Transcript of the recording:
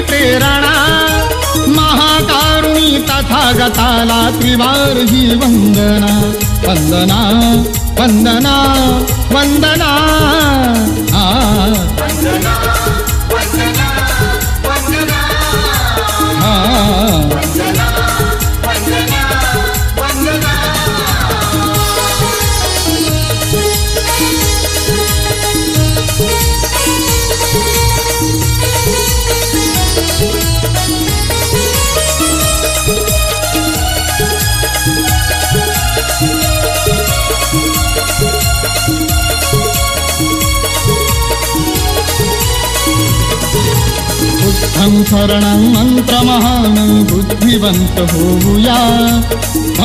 प्रेरणा महाकारुणी तथागताला त्रिवार ही वंदना वंदना वंदना वंदना वंदना वंदना वंदना वंदना वंदना वंदना बुद्धं शरणं मंत्रमहान् बुद्धिवंत होऊया